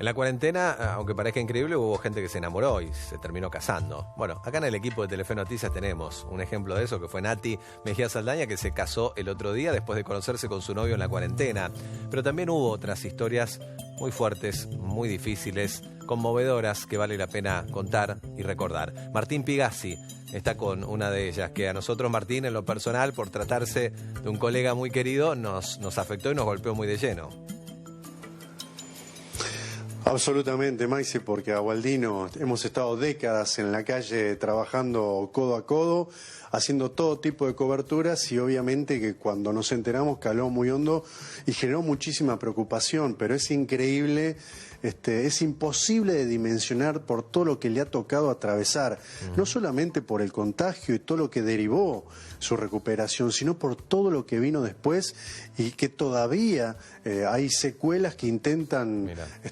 la cuarentena, aunque parezca increíble, hubo gente que se enamoró y se terminó casando. Bueno, acá en el equipo de Telefe Noticias tenemos un ejemplo de eso, que fue Nati Mejía Saldaña, que se casó el otro día después de conocerse con su novio en la cuarentena. Pero también hubo otras historias muy fuertes, muy difíciles, conmovedoras, que vale la pena contar y recordar. Martín Pigazzi está con una de ellas, que a nosotros, Martín, en lo personal, por tratarse de un colega muy querido, nos afectó y nos golpeó muy de lleno. Absolutamente, Maxi, porque a Gualdino hemos estado décadas en la calle trabajando codo a codo, haciendo todo tipo de coberturas y obviamente que cuando nos enteramos caló muy hondo y generó muchísima preocupación, pero es increíble, es imposible de dimensionar por todo lo que le ha tocado atravesar, no solamente por el contagio y todo lo que derivó su recuperación, sino por todo lo que vino después y que todavía hay secuelas que intentan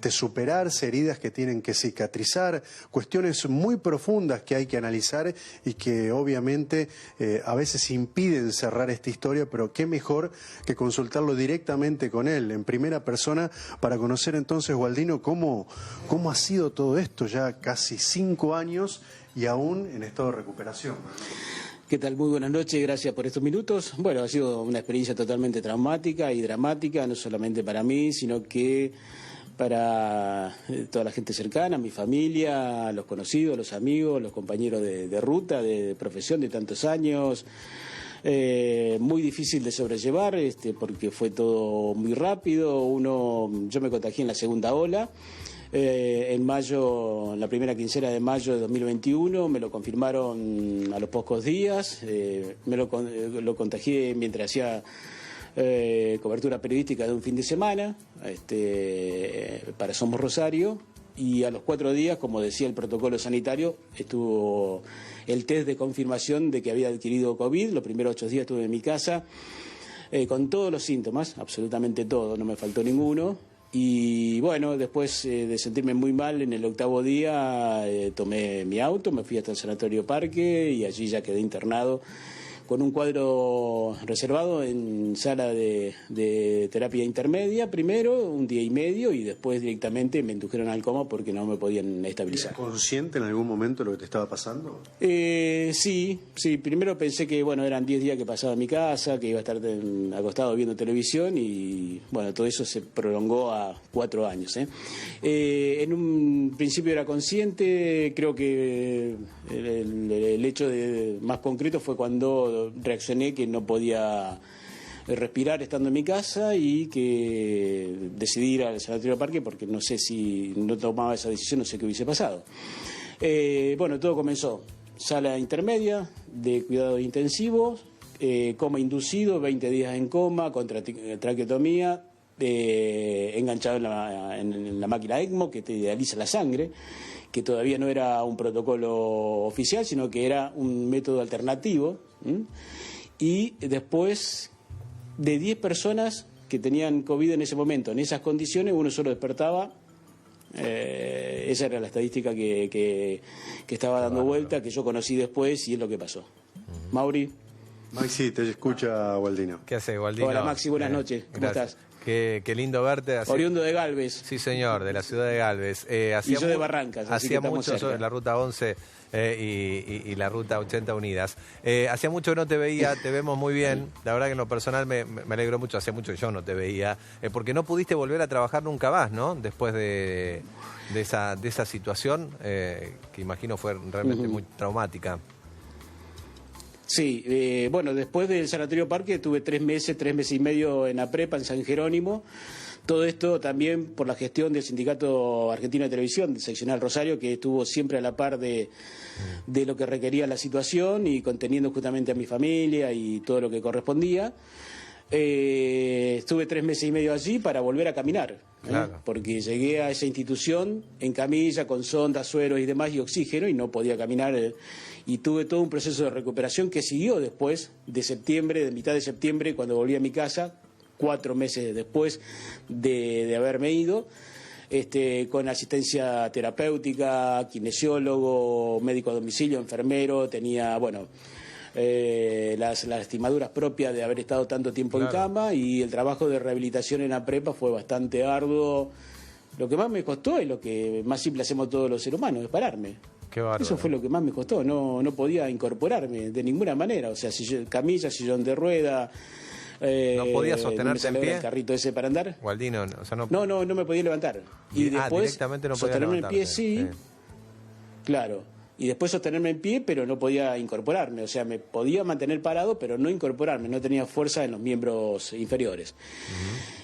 superarse, heridas que tienen que cicatrizar, cuestiones muy profundas que hay que analizar y que obviamente a veces impiden cerrar esta historia, pero qué mejor que consultarlo directamente con él, en primera persona, para conocer entonces, Gualdino, cómo ha sido todo esto, ya casi 5 años y aún en estado de recuperación. ¿Qué tal? Muy buenas noches, gracias por estos minutos. Bueno, ha sido una experiencia totalmente traumática y dramática, no solamente para mí, sino que para toda la gente cercana, mi familia, los conocidos, los amigos, los compañeros de ruta, de profesión de tantos años. Muy difícil de sobrellevar, porque fue todo muy rápido. Yo me contagié en la segunda ola. En mayo, en la primera quincena de mayo de 2021, me lo confirmaron a los pocos días. Lo contagié mientras hacía cobertura periodística de un fin de semana para Somos Rosario, y a los 4 días, como decía el protocolo sanitario, estuvo el test de confirmación de que había adquirido COVID. Los primeros 8 días estuve en mi casa con todos los síntomas, absolutamente todos, no me faltó ninguno. Y bueno, después de sentirme muy mal, en el 8º día tomé mi auto, me fui hasta el Sanatorio Parque y allí ya quedé internado con un cuadro reservado en sala de terapia intermedia, primero 1 día y medio, y después directamente me indujeron al coma porque no me podían estabilizar. ¿Eres consciente en algún momento de lo que te estaba pasando? Sí, primero pensé que eran 10 días que pasaba en mi casa, que iba a estar acostado viendo televisión, y bueno, todo eso se prolongó a 4 años. En un principio era consciente, creo que el hecho más concreto fue cuando reaccioné que no podía respirar estando en mi casa y que decidí ir al Sanatorio Parque porque no sé, si no tomaba esa decisión, no sé qué hubiese pasado. Bueno, todo comenzó. Sala intermedia de cuidados intensivos, coma inducido, 20 días en coma, con traqueotomía, enganchado en la máquina ECMO que te dializa la sangre, que todavía no era un protocolo oficial, sino que era un método alternativo. Y después de 10 personas que tenían COVID en ese momento, en esas condiciones, uno solo despertaba. Esa era la estadística que estaba dando vuelta, que yo conocí después, y es lo que pasó. Mauri. Maxi, te escucha Gualdino. ¿Qué hace, Gualdino? Hola, Maxi, buenas noches. ¿Cómo estás? Qué lindo verte. Oriundo de Galvez. Sí, señor, de la ciudad de Galvez. Y yo de Barrancas. Hacía mucho sobre la ruta 11 y la ruta 80 unidas. Hacía mucho que no te veía, te vemos muy bien. La verdad que en lo personal me alegro mucho. Hacía mucho que yo no te veía. Porque no pudiste volver a trabajar nunca más, ¿no? Después de esa situación, que imagino fue realmente muy traumática. Sí, bueno, después del Sanatorio Parque tuve 3 meses y medio en APREPA, en San Jerónimo. Todo esto también por la gestión del Sindicato Argentino de Televisión, del Seccional Rosario, que estuvo siempre a la par de lo que requería la situación y conteniendo justamente a mi familia y todo lo que correspondía. Estuve 3 meses y medio allí para volver a caminar, claro, porque llegué a esa institución en camilla, con sondas, sueros y demás, y oxígeno, y no podía caminar, y tuve todo un proceso de recuperación que siguió después de septiembre, de mitad de septiembre, cuando volví a mi casa, 4 meses después de haberme ido, con asistencia terapéutica, kinesiólogo, médico a domicilio, enfermero, tenía, bueno, las lastimaduras propias de haber estado tanto tiempo en cama, y el trabajo de rehabilitación en APREPA fue bastante arduo, Lo que más me costó es lo que más simple hacemos todos los seres humanos, es pararme. Qué bárbaro. Eso fue lo que más me costó, no podía incorporarme de ninguna manera. O sea, camilla, sillón de rueda... ¿No podías sostenerte en pie? El carrito ese para andar. Gualdino, o sea, no me podía levantar. Y después directamente no podía sostenerme en pie, sí. Sí. Claro. Y después sostenerme en pie, pero no podía incorporarme. O sea, me podía mantener parado, pero no incorporarme. No tenía fuerza en los miembros inferiores.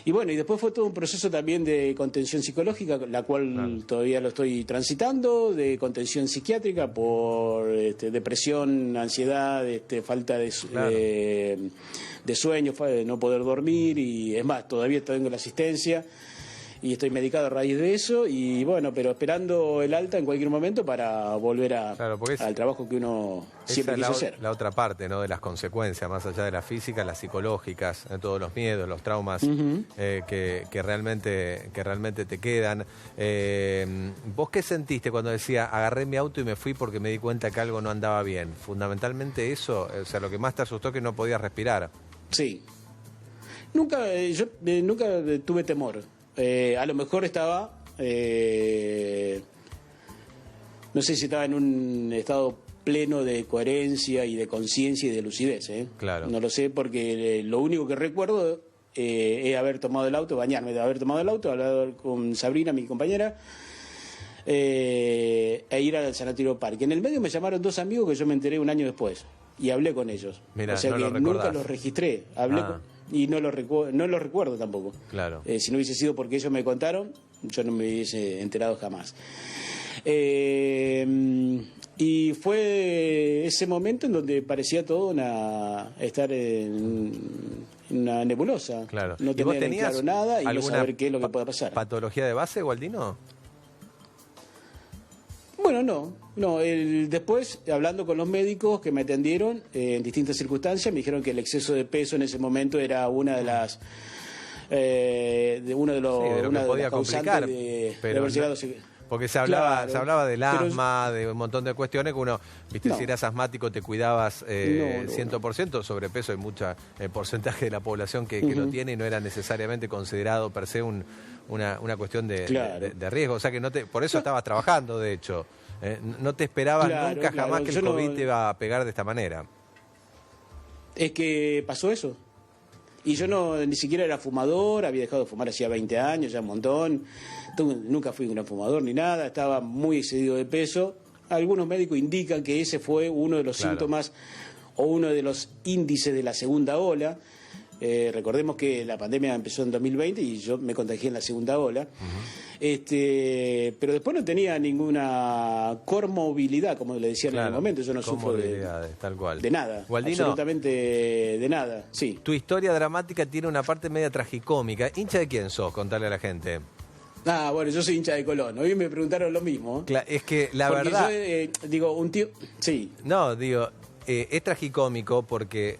Y bueno, y después fue todo un proceso también de contención psicológica, la cual todavía lo estoy transitando, de contención psiquiátrica por depresión, ansiedad, falta de sueño, de no poder dormir. Y es más, todavía tengo la asistencia. Y estoy medicado a raíz de eso, y bueno, pero esperando el alta en cualquier momento para volver al trabajo que uno siempre quiso hacer. La otra parte, ¿no?, de las consecuencias, más allá de las físicas, las psicológicas, todos los miedos, los traumas que realmente te quedan. ¿Vos qué sentiste cuando decía, agarré mi auto y me fui porque me di cuenta que algo no andaba bien? Fundamentalmente eso, o sea, lo que más te asustó es que no podías respirar. Sí. Yo nunca tuve temor. A lo mejor estaba, no sé si estaba en un estado pleno de coherencia y de conciencia y de lucidez. Claro. No lo sé, porque lo único que recuerdo es haber tomado el auto, bañarme de haber tomado el auto, hablar con Sabrina, mi compañera, e ir al Sanatorio Parque. En el medio me llamaron 2 amigos que yo me enteré un año después y hablé con ellos. Mirá, o sea, no que nunca los registré. Y no lo recuerdo tampoco. Claro. Si no hubiese sido porque ellos me contaron, yo no me hubiese enterado jamás. Y fue ese momento en donde parecía todo estar en una nebulosa. Claro. No tener claro nada y no saber qué es lo que pueda pasar. ¿Patología de base, Gualdino? Bueno, no. Después, hablando con los médicos que me atendieron en distintas circunstancias, me dijeron que el exceso de peso en ese momento era una de las causantes de haber llegado. Porque se hablaba del asma, de un montón de cuestiones que uno, viste, si eras asmático te cuidabas 100%, sobrepeso hay mucho porcentaje de la población que lo tiene y no era necesariamente considerado per se una cuestión de riesgo. O sea que por eso estabas trabajando, de hecho. No te esperabas nunca jamás que el COVID te iba a pegar de esta manera. Es que pasó eso. Y yo ni siquiera era fumador, había dejado de fumar hacía 20 años, ya un montón. Nunca fui un fumador ni nada, estaba muy excedido de peso. Algunos médicos indican que ese fue uno de los síntomas o uno de los índices de la segunda ola. Recordemos que la pandemia empezó en 2020 y yo me contagié en la segunda ola. Pero después no tenía ninguna comorbilidad, como le decían en el momento. Yo no sufro tal cual. de nada, Gualdino, absolutamente de nada. Sí. Tu historia dramática tiene una parte media tragicómica. ¿Hincha de quién sos? Contarle a la gente. Bueno, yo soy hincha de Colón. Hoy me preguntaron lo mismo. Es que la porque verdad... yo, digo, un tío... Sí. No, digo... es tragicómico porque,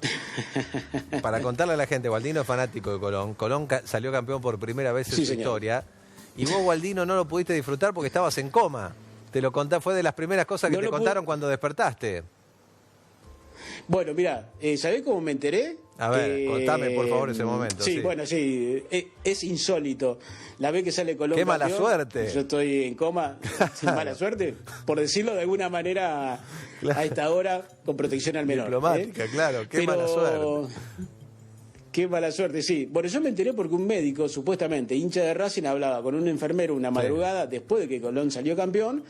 para contarle a la gente, Gualdino es fanático de Colón. Colón salió campeón por primera vez en su historia. Y vos, Gualdino, no lo pudiste disfrutar porque estabas en coma. Te lo conté, fue de las primeras cosas que te contaron cuando despertaste. Bueno, mira, ¿sabés cómo me enteré? A ver, contame por favor ese momento. Sí, bueno, sí, es insólito. La vez que sale Colón ¡qué mala campeón, suerte! Yo estoy en coma, sin mala suerte, por decirlo de alguna manera, a esta hora, con protección al menor. Diplomática, claro, qué mala suerte. Qué mala suerte, sí. Bueno, yo me enteré porque un médico, supuestamente hincha de Racing, hablaba con un enfermero una madrugada después de que Colón salió campeón.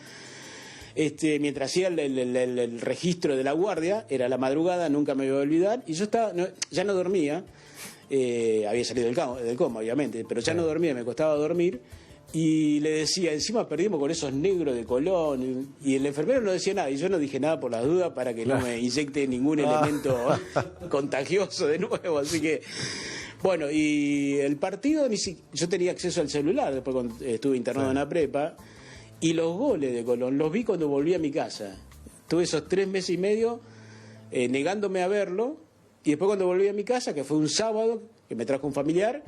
Mientras hacía el registro de la guardia, era la madrugada, nunca me voy a olvidar, y yo ya no dormía, había salido del coma, obviamente, pero ya no dormía, me costaba dormir, y le decía, encima perdimos con esos negros de Colón, y el enfermero no decía nada, y yo no dije nada por las dudas para que no me inyecte ningún elemento contagioso de nuevo, así que... Bueno, y el partido, yo tenía acceso al celular, después cuando estuve internado en la prepa, y los goles de Colón los vi cuando volví a mi casa. Tuve esos 3 meses y medio negándome a verlo, y después cuando volví a mi casa, que fue un sábado, que me trajo un familiar,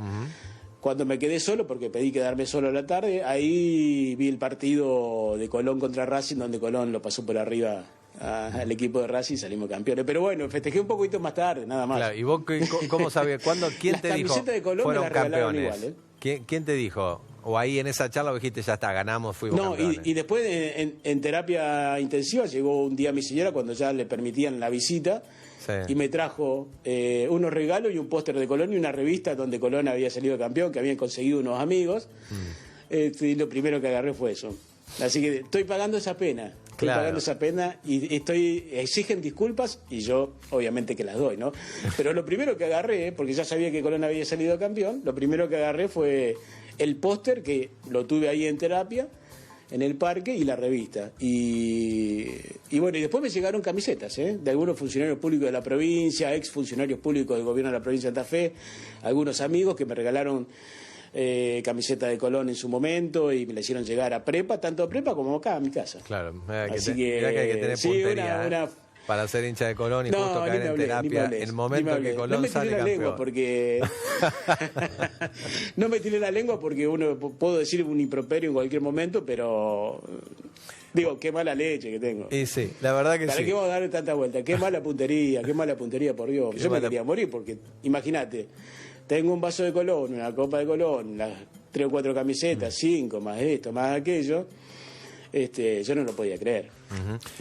cuando me quedé solo, porque pedí quedarme solo a la tarde, ahí vi el partido de Colón contra Racing, donde Colón lo pasó por arriba al equipo de Racing y salimos campeones. Pero bueno, festejé un poquito más tarde, nada más. Claro, ¿y vos cómo sabías? ¿Quién te dijo? Las camisetas de Colón me las regalaron igual, ¿Quién te dijo? ¿O ahí en esa charla dijiste, ya está, ganamos, fuimos campeones? Y después en terapia intensiva llegó un día mi señora cuando ya le permitían la visita. Sí. Y me trajo unos regalos y un póster de Colón y una revista donde Colón había salido campeón, que habían conseguido unos amigos. Y lo primero que agarré fue eso. Así que estoy pagando esa pena. Estoy pagando esa pena y exigen disculpas y yo obviamente que las doy, ¿no? Pero lo primero que agarré, porque ya sabía que Colón había salido campeón, lo primero que agarré fue el póster, que lo tuve ahí en terapia, en el parque, y la revista. Y bueno, y después me llegaron camisetas, de algunos funcionarios públicos de la provincia, ex funcionarios públicos del gobierno de la provincia de Santa Fe, algunos amigos que me regalaron camiseta de Colón en su momento y me la hicieron llegar a Prepa, tanto a Prepa como acá a mi casa. Claro, Así mirá que hay que tener puntería, para ser hincha de Colón y justo caer en terapia en el momento que Colón sale campeón. No me tiré la lengua porque puedo decir un improperio en cualquier momento, pero digo, qué mala leche que tengo. Y sí, la verdad que ¿Para sí. qué vamos a darle tanta vuelta? Qué mala puntería, por Dios. Yo me quería morir porque, imagínate, tengo un vaso de Colón, una copa de Colón, las 3 o 4 camisetas, 5, más esto, más aquello. Yo no lo podía creer.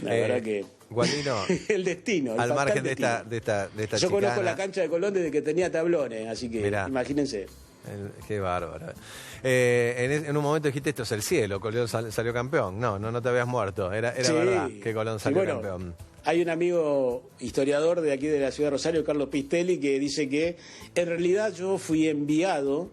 La verdad que... Gualdino, el destino. Al margen de esta Yo chicana, conozco la cancha de Colón desde que tenía tablones, así que mirá, imagínense. Qué bárbaro. En un momento dijiste, esto es el cielo, Colón salió campeón. No te habías muerto. Era Sí. verdad que Colón salió Bueno, campeón. hay un amigo historiador de aquí de la ciudad de Rosario, Carlos Pistelli, que dice que en realidad yo fui enviado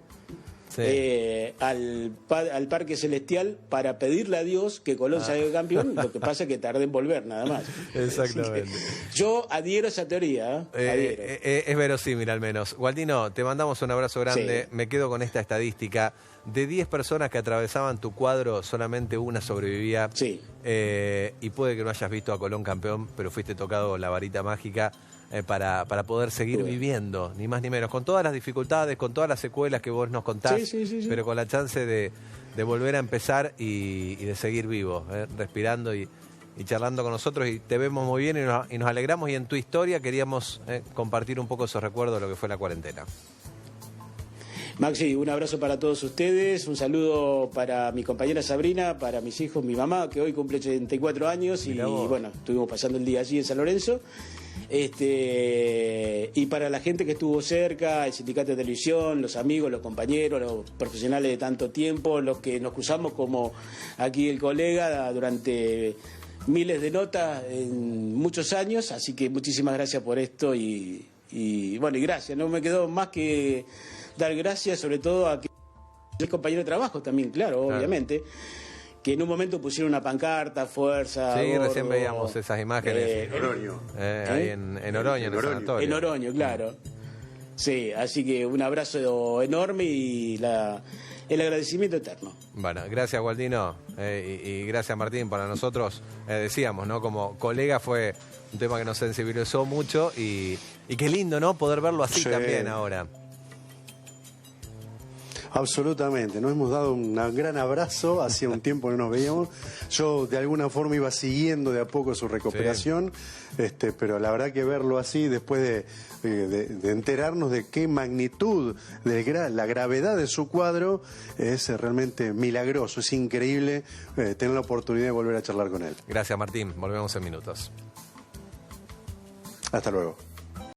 al Parque Celestial para pedirle a Dios que Colón salga campeón. Lo que pasa es que tardé en volver, nada más. Exactamente. Yo adhiero a esa teoría. Adhiero. Es verosímil al menos. Gualdino, te mandamos un abrazo grande. Sí. Me quedo con esta estadística. De 10 personas que atravesaban tu cuadro, solamente una sobrevivía. Sí. Y puede que no hayas visto a Colón campeón, pero fuiste tocado con la varita mágica para poder seguir viviendo, ni más ni menos, con todas las dificultades, con todas las secuelas que vos nos contás, Sí. pero con la chance de volver a empezar y de seguir vivo, respirando y charlando con nosotros. Y te vemos muy bien y nos alegramos. Y en tu historia queríamos compartir un poco esos recuerdos de lo que fue la cuarentena. Maxi, un abrazo para todos ustedes, un saludo para mi compañera Sabrina, para mis hijos, mi mamá, que hoy cumple 84 años y bueno, estuvimos pasando el día allí en San Lorenzo. Y para la gente que estuvo cerca, el sindicato de televisión, los amigos, los compañeros, los profesionales de tanto tiempo, los que nos cruzamos como aquí el colega durante miles de notas en muchos años, así que muchísimas gracias por esto y bueno, y gracias, no me quedó más que dar gracias sobre todo a mis compañeros de trabajo también, claro, obviamente, que en un momento pusieron una pancarta, fuerza. Sí, gordo, recién veíamos esas imágenes. En Oroño. Ahí en Oroño, en el sanatorio. En Oroño, claro. Sí, así que un abrazo enorme y el agradecimiento eterno. Bueno, gracias Gualdino y gracias Martín. Para nosotros, decíamos, ¿no? Como colega fue un tema que nos sensibilizó mucho y qué lindo, ¿no? Poder verlo así también ahora. Absolutamente, nos hemos dado un gran abrazo, hacía un tiempo que no nos veíamos. Yo de alguna forma iba siguiendo de a poco su recuperación, pero la verdad que verlo así, después de enterarnos de qué magnitud, de la gravedad de su cuadro, es realmente milagroso, es increíble tener la oportunidad de volver a charlar con él. Gracias Martín, volvemos en minutos. Hasta luego.